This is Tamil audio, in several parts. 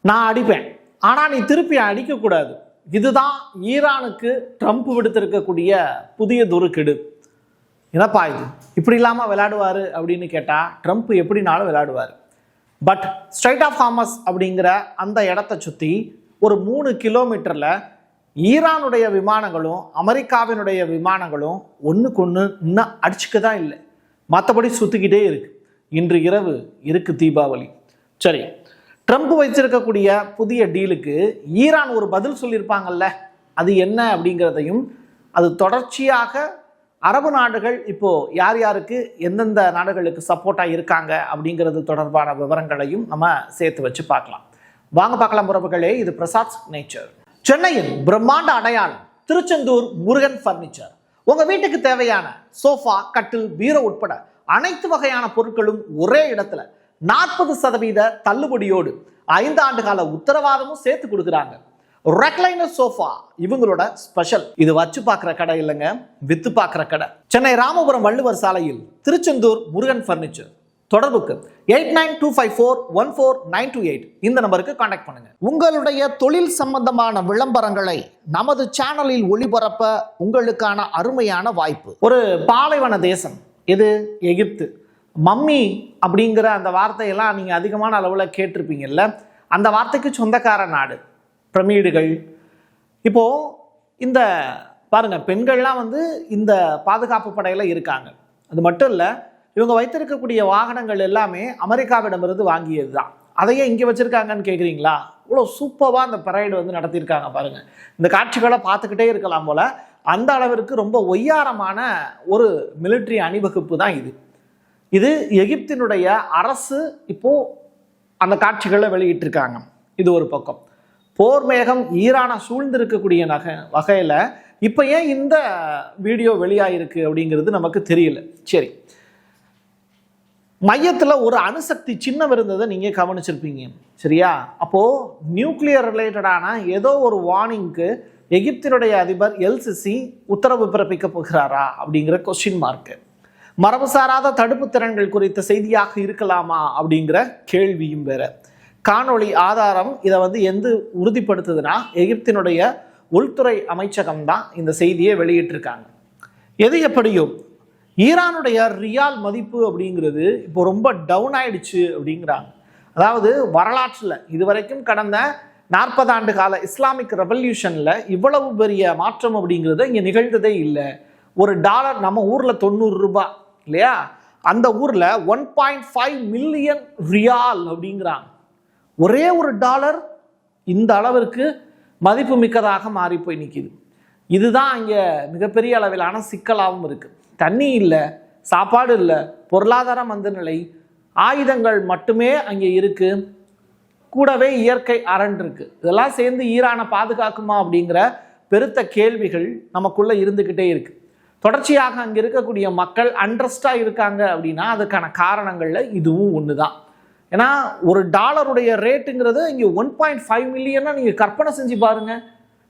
நான் அடிப்பேன், ஆனால் நீ திருப்பி அடிக்கக்கூடாது. இதுதான் ஈரானுக்கு ட்ரம்ப் விடுத்திருக்கக்கூடிய புதிய துருக்கிடு. என்னப்பா இது, இப்படி இல்லாமல் விளையாடுவார் அப்படின்னு கேட்டால் ட்ரம்ப் எப்படினாலும் விளையாடுவார். பட் ஸ்ட்ரைட் ஆஃப் ஹார்மஸ் அப்படிங்கிற அந்த இடத்த சுற்றி ஒரு 3 கிலோமீட்டரில் ஈரானுடைய விமானங்களும் அமெரிக்காவினுடைய விமானங்களும் ஒன்றுக்கு ஒன்று இன்னும் அடிச்சுக்க தான் இல்லை, மற்றபடி சுற்றிக்கிட்டே இருக்கு. இன்று இரவு இருக்கு தீபாவளி. சரி, ட்ரம்ப் வச்சிருக்கக்கூடிய புதிய டீலுக்கு ஈரான் ஒரு பதில் சொல்லியிருப்பாங்கல்ல, அது என்ன அப்படிங்கிறதையும், அது தொடர்ச்சியாக அரபு நாடுகள் இப்போ யார் யாருக்கு எந்தெந்த நாடுகளுக்கு சப்போர்ட்டாக இருக்காங்க அப்படிங்கிறது தொடர்பான விவரங்களையும் நம்ம சேர்த்து வச்சு பார்க்கலாம். வாங்க பார்க்கலாம் உறவுகளே, இது பிரசாத் நேச்சர். சென்னையின் பிரம்மாண்ட அடையாளம் திருச்செந்தூர் முருகன் பர்னிச்சர். உங்க வீட்டுக்கு தேவையான சோஃபா, கட்டில், பீரோ உட்பட அனைத்து வகையான பொருட்களும் ஒரே இடத்துல 40% தள்ளுபடியோடு 5 ஆண்டு கால உத்தரவாதமும் சேர்த்து கொடுக்குறாங்க. ரெக்லைனர் சோஃபா இவங்களோட ஸ்பெஷல். இது வச்சு பார்க்குற கடை இல்லைங்க, வித்து பார்க்குற கடை. சென்னை ராமபுரம் வள்ளுவர் சாலையில் திருச்செந்தூர் முருகன் பர்னிச்சர். தொடர்புக்கு 8925414928 இந்த நம்பருக்கு கான்டாக்ட் பண்ணுங்க. உங்களுடைய தொழில் சம்பந்தமான விளம்பரங்களை நமது சேனலில் ஒளிபரப்ப உங்களுக்கான அருமையான வாய்ப்பு. ஒரு பாலைவன தேசம் இது எகிப்து. மம்மி அப்படிங்கிற அந்த வார்த்தையெல்லாம் நீங்கள் அதிகமான அளவில் கேட்டிருப்பீங்கல்ல. அந்த வார்த்தைக்கு சொந்தக்கார நாடு பிரமிடுகள். இப்போது இந்த பாருங்கள், பெண்கள்லாம் இந்த பாதுகாப்பு படையில் இருக்காங்க. அது மட்டும் இல்லை, இவங்க வைத்திருக்கக்கூடிய வாகனங்கள் எல்லாமே அமெரிக்காவிடமிருந்து வாங்கியது தான். அதையே இங்கே வச்சுருக்காங்கன்னு கேட்குறீங்களா? இவ்வளோ சூப்பராக அந்த பரேடு நடத்தியிருக்காங்க பாருங்கள். இந்த காட்சிகளை பார்த்துக்கிட்டே இருக்கலாம் போல். அந்த அளவிற்கு ரொம்ப ஒய்யாரமான ஒரு மிலிட்ரி அணிவகுப்பு தான் இது. இது எகிப்தினுடைய அரசு இப்போது அந்த காட்சிகளை வெளியிட்டிருக்காங்க. இது ஒரு பக்கம். போர் மேகம் ஈரானை சூழ்ந்திருக்கக்கூடிய வகையில் இப்போ ஏன் இந்த வீடியோ வெளியாயிருக்கு அப்படிங்கிறது நமக்கு தெரியல. சரி, மையத்தில் ஒரு அணுசக்தி சின்னம் இருந்ததை நீங்கள் கவனிச்சிருப்பீங்க, சரியா? அப்போது நியூக்ளியர் ரிலேட்டடான ஏதோ ஒரு வார்னிங்க்கு எகிப்தினுடைய அதிபர் எல்சிசி உத்தரவு பிறப்பிக்க போகிறாரா அப்படிங்கிற கொஸ்டின் மார்க்கு. மரபு சாராத தடுப்பு திறன்கள் குறித்த செய்தியாக இருக்கலாமா அப்படிங்கிற கேள்வியும் வேற. காணொளி ஆதாரம் இதை எந்த உறுதிப்படுத்துதுன்னா, எகிப்தினுடைய உள்துறை அமைச்சகம் தான் இந்த செய்தியை வெளியிட்டிருக்காங்க. எது எப்படியோ ஈரானுடைய ரியால் மதிப்பு அப்படிங்கிறது இப்போ ரொம்ப டவுன் ஆயிடுச்சு அப்படிங்கிறாங்க. அதாவது வரலாற்றில் இதுவரைக்கும் கடந்த 40 ஆண்டு கால இஸ்லாமிக் ரெவல்யூஷனில் இவ்வளவு பெரிய மாற்றம் அப்படிங்கிறது இங்கே நிகழ்ந்ததே இல்லை. ஒரு டாலர் நம்ம ஊரில் 90 ரூபாய் இல்லையா, அந்த ஊரில் 1.5 மில்லியன் ரியால் அப்படிங்கிறாங்க. ஒரே ஒரு டாலர் இந்த அளவிற்கு மதிப்பு மிக்கதாக மாறி போய் நிற்கிது. இதுதான் இங்கே மிகப்பெரிய அளவிலான சிக்கலாகவும் இருக்குது. தண்ணி இல்லை, சாப்பாடு இல்லை, பொருளாதார மந்தநிலை, ஆயுதங்கள் மட்டுமே அங்கே இருக்குது, கூடவே இயற்கை அரண் இருக்குது. இதெல்லாம் சேர்ந்து ஈரானை பாதுகாக்குமா அப்படிங்கிற பெருத்த கேள்விகள் நமக்குள்ளே இருந்துக்கிட்டே இருக்குது. தொடர்ச்சியாக அங்கே இருக்கக்கூடிய மக்கள் அண்ட்ரஸ்டாக இருக்காங்க அப்படின்னா அதுக்கான காரணங்களில் இதுவும் ஒன்று தான். ஏன்னா ஒரு டாலருடைய ரேட்டுங்கிறது இங்கே 1.5 மில்லியன்னா நீங்கள் கற்பனை செஞ்சு பாருங்கள்,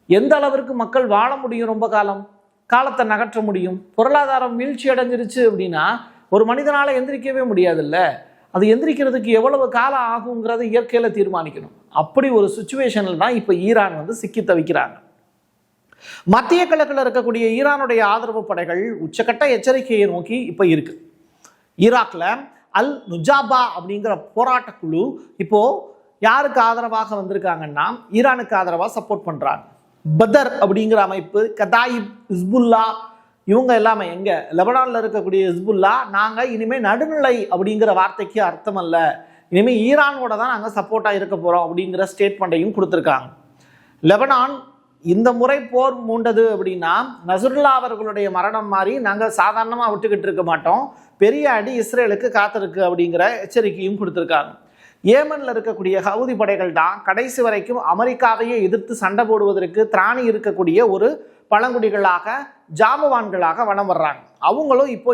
எந்த அளவிற்கு மக்கள் வாழ முடியும், ரொம்ப காலத்தை நகற்ற முடியும். பொருளாதாரம் வீழ்ச்சி அடைஞ்சிருச்சு அப்படின்னா ஒரு மனிதனால் எந்திரிக்கவே முடியாதுல்ல. அது எந்திரிக்கிறதுக்கு எவ்வளவு காலம் ஆகுங்கிறத இயற்கையில் தீர்மானிக்கணும். அப்படி ஒரு சுச்சுவேஷனில் தான் இப்போ ஈரான் சிக்கி தவிக்கிறாங்க. மத்திய கிழக்கில் இருக்கக்கூடிய ஈரானுடைய ஆதரவு படைகள் உச்சக்கட்ட எச்சரிக்கையை நோக்கி இப்போ இருக்கு. ஈராக்ல அல் நுஜாபா அப்படிங்கிற போராட்ட குழு இப்போ யாருக்கு ஆதரவாக வந்திருக்காங்கன்னா ஈரானுக்கு ஆதரவாக சப்போர்ட் பண்றாங்க. பதர் அப்படிங்கிற அமைப்பு, கதாயிப், ஹிஸ்புல்லா இவங்க எல்லாமே எங்க லெபனான்ல இருக்கக்கூடிய ஹிஸ்புல்லா, நாங்கள் இனிமேல் நடுநிலை அப்படிங்கிற வார்த்தைக்கு அர்த்தம் அல்ல, இனிமேல் ஈரானோட தான் நாங்கள் சப்போர்ட்டாக இருக்க போகிறோம் அப்படிங்கிற ஸ்டேட்மெண்ட்டையும் கொடுத்துருக்காங்க. லெபனான் இந்த முறை போர் மூண்டது அப்படின்னா நசுருல்லா அவர்களுடைய மரணம் மாதிரி நாங்கள் சாதாரணமாக விட்டுக்கிட்டு இருக்க மாட்டோம், பெரிய அடி இஸ்ரேலுக்கு காத்திருக்கு அப்படிங்கிற எச்சரிக்கையும் கொடுத்துருக்காங்க. ஏமனில் இருக்கக்கூடிய ஹவுதி படைகள் தான் கடைசி வரைக்கும் அமெரிக்காவையே எதிர்த்து சண்டை போடுவதற்கு திராணி இருக்கக்கூடிய ஒரு பழங்குடிகளாக, ஜாமவான்களாக வலம் வர்றாங்க. அவங்களும் இப்போ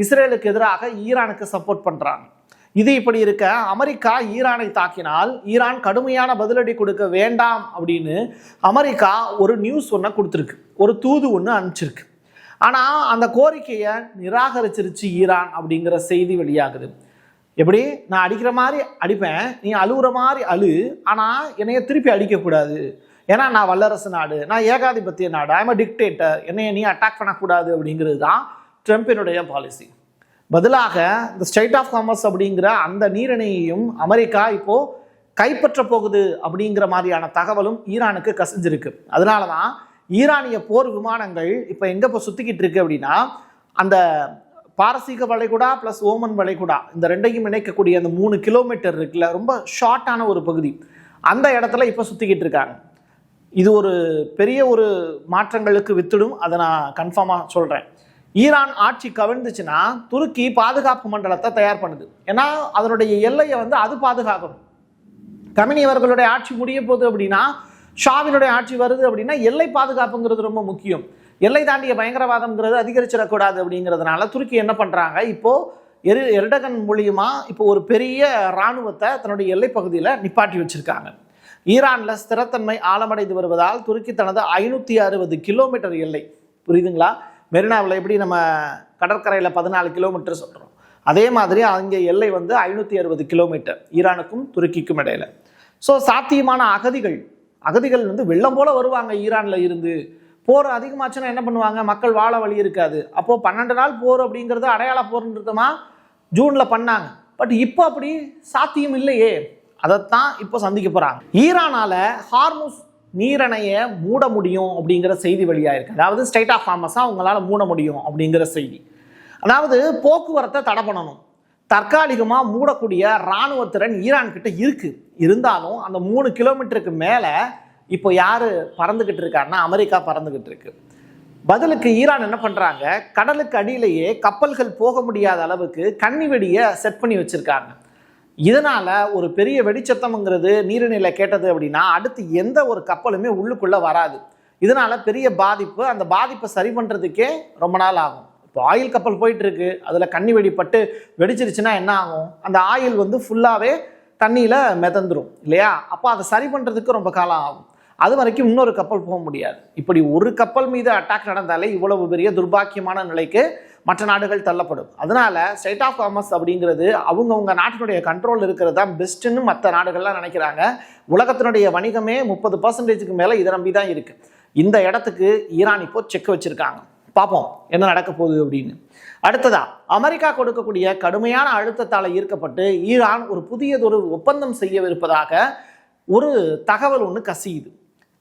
இஸ்ரேலுக்கு எதிராக ஈரானுக்கு சப்போர்ட் பண்ணுறாங்க. இது இப்படி இருக்க அமெரிக்கா ஈரானை தாக்கினால் ஈரான் கடுமையான பதிலடி கொடுக்க வேண்டாம் அப்படின்னு அமெரிக்கா ஒரு நியூஸ் ஒன்று கொடுத்துருக்கு, ஒரு தூது ஒன்று அனுப்பிச்சிருக்கு. ஆனால் அந்த கோரிக்கையை நிராகரிச்சிருச்சு ஈரான் அப்படிங்கிற செய்தி வெளியாகுது. எப்படி நான் அடிக்கிற மாதிரி அடிப்பேன், நீ அழுகுற மாதிரி அழு, ஆனால் என்னைய திருப்பி அடிக்கக்கூடாது, ஏன்னா நான் வல்லரசு நாடு, நான் ஏகாதிபத்திய நாடு, ஐம் அ டிக்டேட்டர், என்னைய நீ அட்டாக் பண்ணக்கூடாது அப்படிங்கிறது தான் ட்ரம்பினுடைய பாலிசி. பதிலாக இந்த ஸ்ட்ரைட் ஆஃப் ஹார்மஸ் அப்படிங்கிற அந்த நீரிணையையும் அமெரிக்கா இப்போ கைப்பற்ற போகுது அப்படிங்கிற மாதிரியான தகவலும் ஈரானுக்கு கசிஞ்சிருக்கு. அதனால தான் ஈரானிய போர் விமானங்கள் இப்போ எங்கே இப்போ சுற்றிக்கிட்டு இருக்கு அப்படின்னா, அந்த பாரசீக வளைகுடா ப்ளஸ் ஓமன் வளைகுடா இந்த ரெண்டையும் இணைக்கக்கூடிய அந்த 3 கிலோமீட்டர் இருக்குல்ல, ரொம்ப ஷார்ட்டான ஒரு பகுதி, அந்த இடத்துல இப்போ சுற்றிக்கிட்டு இருக்காங்க. இது ஒரு பெரிய ஒரு மாற்றங்களுக்கு வித்துடும், அதை நான் கன்ஃபார்மாக சொல்கிறேன். ஈரான் ஆட்சி கவிழ்ந்துச்சுன்னா துருக்கி பாதுகாப்பு மண்டலத்தை தயார் பண்ணுது. ஏன்னா அதனுடைய எல்லையை அது பாதுகாக்கணும். கமினி அவர்களுடைய ஆட்சி முடிய போகுது அப்படின்னா, ஷாவினுடைய ஆட்சி வருது அப்படின்னா எல்லை பாதுகாப்புங்கிறது ரொம்ப முக்கியம். எல்லை தாண்டிய பயங்கரவாதம்ங்கிறது அதிகரிச்சிடக்கூடாது அப்படிங்கிறதுனால துருக்கி என்ன பண்ணுறாங்க, இப்போ எர்டகன் மூலியமா இப்போ ஒரு பெரிய இராணுவத்தை தன்னுடைய எல்லை பகுதியில் நிப்பாட்டி வச்சிருக்காங்க. ஈரானில் ஸ்திரத்தன்மை ஆழமடைந்து வருவதால் துருக்கி தனது 560 கிலோமீட்டர் எல்லை, புரியுதுங்களா? மெரினாவில் எப்படி நம்ம கடற்கரையில் 14 கிலோமீட்டர் சொல்கிறோம், அதே மாதிரி அங்கே எல்லை 560 கிலோமீட்டர் ஈரானுக்கும் துருக்கிக்கும் இடையில. ஸோ சாத்தியமான அகதிகள் வெள்ளம் போல வருவாங்க ஈரானில் இருந்து. போர் அதிகமாச்சுன்னா என்ன பண்ணுவாங்க, மக்கள் வாழ வழி இருக்காது. அப்போது 12 நாள் போர் அப்படிங்கிறது அடையாள போர்ன்றதுமா ஜூனில் பண்ணாங்க. பட் இப்போ அப்படி சாத்தியம் இல்லையே, அதைத்தான் இப்போ சந்திக்க போகிறாங்க. ஈரானால ஹார்முஸ் நீரணையை மூட முடியும் அப்படிங்கிற செய்தி வெளியாயிருக்கு. அதாவது ஸ்ட்ரைட் ஆஃப் ஹார்மஸை அவங்களால மூட முடியும் அப்படிங்கிற செய்தி. அதாவது போக்குவரத்தை தடை பண்ணணும். தற்காலிகமாக மூடக்கூடிய இராணுவ திறன் ஈரான் கிட்ட இருக்கு. இருந்தாலும் அந்த 3 கிலோமீட்டருக்கு மேலே இப்போ யார் பறந்துக்கிட்டு இருக்காருன்னா அமெரிக்கா பறந்துக்கிட்டு இருக்கு. பதிலுக்கு ஈரான் என்ன பண்ணுறாங்க, கடலுக்கு அடியிலேயே கப்பல்கள் போக முடியாத அளவுக்கு கன்னி வெடியை செட் பண்ணி வச்சுருக்காங்க. இதனால் ஒரு பெரிய வெடிச்சத்தம்ங்கிறது நீரிணையில் கேட்டது அப்படின்னா அடுத்து எந்த ஒரு கப்பலுமே உள்ளுக்குள்ளே வராது. இதனால் பெரிய பாதிப்பு, அந்த பாதிப்பை சரி பண்ணுறதுக்கே ரொம்ப நாள் ஆகும். இப்போ ஆயில் கப்பல் போயிட்டுருக்கு, அதில் கன்னி வெடிப்பட்டு வெடிச்சிருச்சுன்னா என்ன ஆகும், அந்த ஆயில் ஃபுல்லாகவே தண்ணியில் மிதந்துடும் இல்லையா? அப்போ அதை சரி பண்ணுறதுக்கு ரொம்ப காலம் ஆகும். அது வரைக்கும் இன்னொரு கப்பல் போக முடியாது. இப்படி ஒரு கப்பல் மீது அட்டாக் நடந்தாலே இவ்வளவு பெரிய துர்பாக்கியமான நிலைக்கு மற்ற நாடுகள் தள்ளப்படும். அதனால ஸ்ட்ரைட் ஆஃப் ஹார்மஸ் அப்படிங்கிறது அவங்கவுங்க நாட்டினுடைய கண்ட்ரோல் இருக்கிறது தான் பெஸ்ட்டுன்னு மற்ற நாடுகள்லாம் நினைக்கிறாங்க. உலகத்தினுடைய வணிகமே 30% மேலே இதை நம்பி தான் இருக்கு. இந்த இடத்துக்கு ஈரான் இப்போ செக் வச்சிருக்காங்க. பார்ப்போம் என்ன நடக்க போகுது அப்படின்னு. அடுத்ததா அமெரிக்கா கொடுக்கக்கூடிய கடுமையான அழுத்தத்தால் ஈர்க்கப்பட்டு ஈரான் ஒரு புதியதொரு ஒப்பந்தம் செய்யவிருப்பதாக ஒரு தகவல் ஒன்று கசியுது.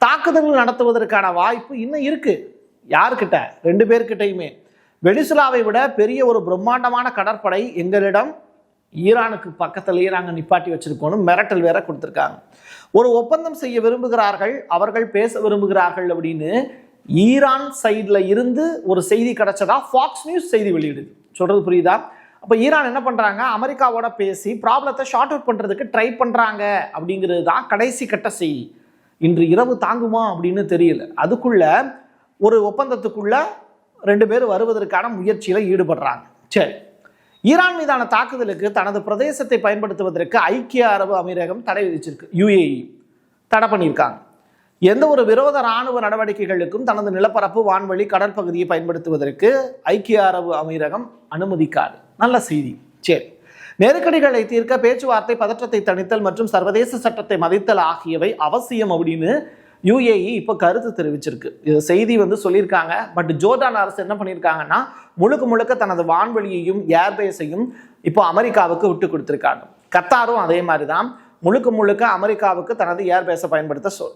தாக்குதல்கள் நடத்துவதற்கான வாய்ப்பு இன்னும் இருக்கு. யாருக்கிட்ட? 2 பேர்கிட்டையுமே. வெனிசுலாவை விட பெரிய ஒரு பிரம்மாண்டமான கடற்படை எங்களிடம் ஈரானுக்கு பக்கத்திலேயே நாங்கள் நிப்பாட்டி வச்சிருக்கோம், மிரட்டல் வேற கொடுத்துருக்காங்க. ஒரு ஒப்பந்தம் செய்ய விரும்புகிறார்கள், அவர்கள் பேச விரும்புகிறார்கள் அப்படின்னு ஈரான் சைடில் இருந்து ஒரு செய்தி கிடைச்சதா ஃபாக்ஸ் நியூஸ் செய்தி வெளியிடுது. சொல்றது புரியுதா? அப்போ ஈரான் என்ன பண்ணுறாங்க, அமெரிக்காவோட பேசி ப்ராப்ளத்தை ஷார்ட் அவுட் பண்ணுறதுக்கு ட்ரை பண்ணுறாங்க அப்படிங்கிறது தான் கடைசி கட்ட செய்தி. இன்று இரவு தாங்குமா அப்படின்னு தெரியல. அதுக்குள்ள ஒரு ஒப்பந்தத்துக்குள்ள 2 பேர் வருவதற்கான முயற்சியில் ஈடுபடுறாங்க. சரி, ஈரான் மீதான தாக்குதலுக்கு தனது பிரதேசத்தை பயன்படுத்துவதற்கு ஐக்கிய அரபு அமீரகம் தடை விதிச்சிருக்கு. UAE தடை பண்ணியிருக்காங்க. எந்த ஒரு விரோத இராணுவ நடவடிக்கைகளுக்கும் தனது நிலப்பரப்பு, வான்வெளி, கடற்பகுதியை பயன்படுத்துவதற்கு ஐக்கிய அரபு அமீரகம் அனுமதிக்காது. நல்ல செய்தி. சரி, நெருக்கடிகளை தீர்க்க பேச்சுவார்த்தை, பதற்றத்தை தணித்தல் மற்றும் சர்வதேச சட்டத்தை மதித்தல் ஆகியவை அவசியம் அப்படின்னு UAE இப்போ கருத்து தெரிவிச்சிருக்கு. இது செய்தி சொல்லியிருக்காங்க. பட் ஜோர்டான் அரசு என்ன பண்ணியிருக்காங்கன்னா முழுக்க தனது வான்வெளியையும் ஏர்பேஸையும் இப்போ அமெரிக்காவுக்கு விட்டு கொடுத்துருக்காங்க. கத்தாரும் அதே மாதிரி தான் முழுக்க அமெரிக்காவுக்கு தனது ஏர்பேஸை பயன்படுத்த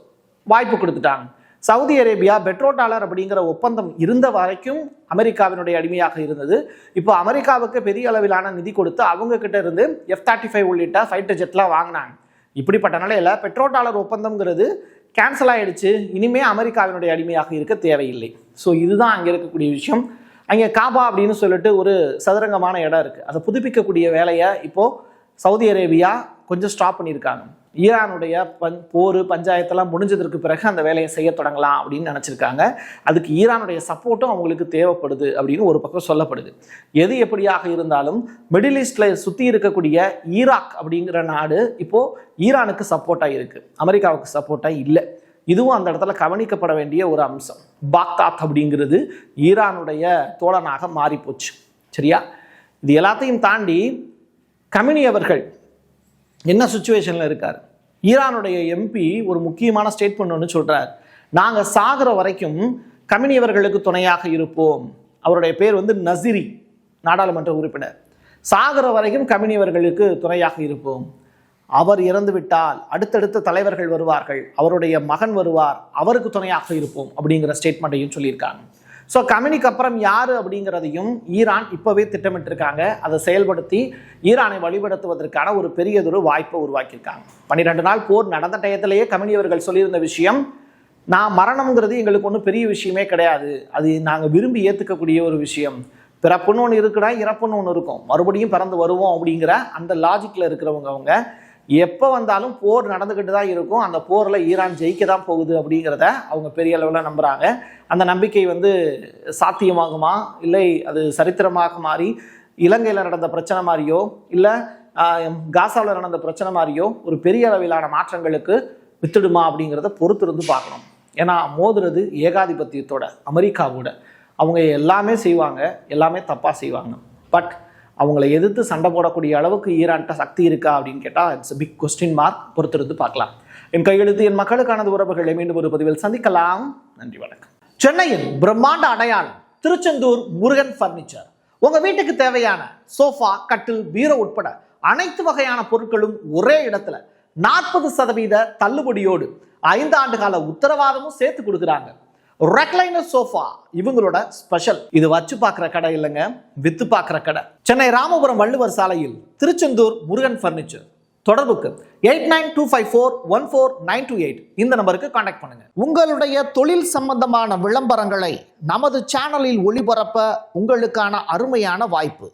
வாய்ப்பு கொடுத்துட்டாங்க. சவுதி அரேபியா பெட்ரோடாலர் அப்படிங்கிற ஒப்பந்தம் இருந்த வரைக்கும் அமெரிக்காவினுடைய அடிமையாக இருந்தது. இப்போ அமெரிக்காவுக்கு பெரிய அளவிலான நிதி கொடுத்து அவங்க கிட்ட இருந்து F-35 உள்ளிட்ட ஃபைட்டர் ஜெட்லாம் வாங்கினாங்க. இப்படிப்பட்ட நிலையில பெட்ரோடாலர் ஒப்பந்தம்ங்கிறது கேன்சல் ஆயிடுச்சு. இனிமே அமெரிக்காவினுடைய அடிமையாக இருக்க தேவையில்லை. ஸோ இதுதான் அங்கே இருக்கக்கூடிய விஷயம். அங்கே காபா அப்படின்னு சொல்லிட்டு ஒரு சதுரங்கமான இடம் இருக்குது. அதை புதுப்பிக்கக்கூடிய வேலையை இப்போது சவுதி அரேபியா கொஞ்சம் ஸ்டாப் பண்ணியிருக்காங்க. ஈரானுடைய போர் பஞ்சாயத்தெல்லாம் முடிஞ்சதற்கு பிறகு அந்த வேலையை செய்ய தொடங்கலாம் அப்படின்னு நினச்சிருக்காங்க. அதுக்கு ஈரானுடைய சப்போர்ட்டும் அவங்களுக்கு தேவைப்படுது அப்படின்னு ஒரு பக்கம் சொல்லப்படுது. எது எப்படியாக இருந்தாலும் மிடில் ஈஸ்டில் சுற்றி இருக்கக்கூடிய ஈராக் அப்படிங்கிற நாடு இப்போது ஈரானுக்கு சப்போர்ட்டாக இருக்குது, அமெரிக்காவுக்கு சப்போர்ட்டாக இல்லை. இதுவும் அந்த இடத்துல கவனிக்கப்பட வேண்டிய ஒரு அம்சம். பாக்தாத் அப்படிங்கிறது ஈரானுடைய தோழனாக மாறிப்போச்சு. சரியா? இது எல்லாத்தையும் தாண்டி கமினி அவர்கள் என்ன சுச்சுவேஷனில் இருக்கார்? ஈரானுடைய எம்பி ஒரு முக்கியமான ஸ்டேட்மெண்ட் ஒன்று சொல்கிறார். நாங்கள் சாகிற வரைக்கும் கமினி அவர்களுக்கு துணையாக இருப்போம். அவருடைய பேர் வந்து நசிரி, நாடாளுமன்ற உறுப்பினர். சாகிற வரைக்கும் கமினி அவர்களுக்கு துணையாக இருப்போம். அவர் இறந்துவிட்டால் அடுத்தடுத்த தலைவர்கள் வருவார்கள், அவருடைய மகன் வருவார், அவருக்கு துணையாக இருப்போம் அப்படிங்கிற ஸ்டேட்மெண்ட்டையும் சொல்லியிருக்காங்க. ஸோ கமினிக்கு அப்புறம் யார் அப்படிங்கிறதையும் ஈரான் இப்போவே திட்டமிட்டிருக்காங்க. அதை செயல்படுத்தி ஈரானை வழிபடுத்துவதற்கான ஒரு பெரியதொரு வாய்ப்பை உருவாக்கியிருக்காங்க. 12 நாள் போர் நடந்த டயத்திலேயே கமினி அவர்கள் சொல்லியிருந்த விஷயம், நான் மரணம்ங்கிறது எங்களுக்கு ஒன்றும் பெரிய விஷயமே கிடையாது, அது நாங்கள் விரும்பி ஏற்றுக்கக்கூடிய ஒரு விஷயம். பிறப்புன்னு ஒன்று இருக்குன்னா இறப்புன்னு ஒன்று இருக்கும், மறுபடியும் பிறந்து வருவோம் அப்படிங்கிற அந்த லாஜிக்கில் இருக்கிறவங்க அவங்க எப்போ வந்தாலும் போர் நடந்துக்கிட்டு தான் இருக்கும், அந்த போரில் ஈரான் ஜெயிக்க தான் போகுது அப்படிங்கிறத அவங்க பெரிய அளவில் நம்புகிறாங்க. அந்த நம்பிக்கை வந்து சாத்தியமாகுமா, இல்லை அது சரித்திரமாக மாறி இலங்கையில் நடந்த பிரச்சனை மாதிரியோ இல்லை காசாவில் நடந்த பிரச்சனை மாதிரியோ ஒரு பெரிய அளவிலான மாற்றங்களுக்கு வித்துடுமா அப்படிங்கிறத பொறுத்திருந்து பார்க்கணும். ஏன்னா மோதுறது ஏகாதிபத்தியத்தோட, அமெரிக்காவோட. அவங்க எல்லாமே செய்வாங்க, எல்லாமே தப்பாக செய்வாங்க. பட் அவங்களை எதிர்த்து சண்டை போடக்கூடிய அளவுக்கு ஈரான்கிட்ட சக்தி இருக்கா அப்படின்னு கேட்டால் இட்ஸ் பிக் கொஸ்டின் மார்க். பொறுத்திருந்து பார்க்கலாம். என் கையெழுத்து என் மக்களுக்கானது உறவுகளை மீண்டும் ஒரு பதிவில் சந்திக்கலாம். நன்றி, வணக்கம். சென்னையில் பிரம்மாண்ட அடையாளம் திருச்செந்தூர் முருகன் பர்னிச்சர். உங்க வீட்டுக்கு தேவையான சோஃபா, கட்டில், பீரோ உட்பட அனைத்து வகையான பொருட்களும் ஒரே இடத்துல 40% தள்ளுபடியோடு 5 ஆண்டு கால உத்தரவாதமும் சேர்த்து கொடுக்குறாங்க. ரெக்லைனர் சோஃபா இவங்களோட ஸ்பெஷல். இது வச்சு பார்க்குற கடை இல்லைங்க, வித்து பார்க்குற கடை. சென்னை ராமபுரம் வள்ளுவர் சாலையில் திருச்செந்தூர் முருகன் பர்னிச்சர். தொடர்புக்கு 8925414928 இந்த நம்பருக்கு கான்டாக்ட் பண்ணுங்க. உங்களுடைய தொழில் சம்பந்தமான விளம்பரங்களை நமது சேனலில் ஒளிபரப்ப உங்களுக்கான அருமையான வாய்ப்பு.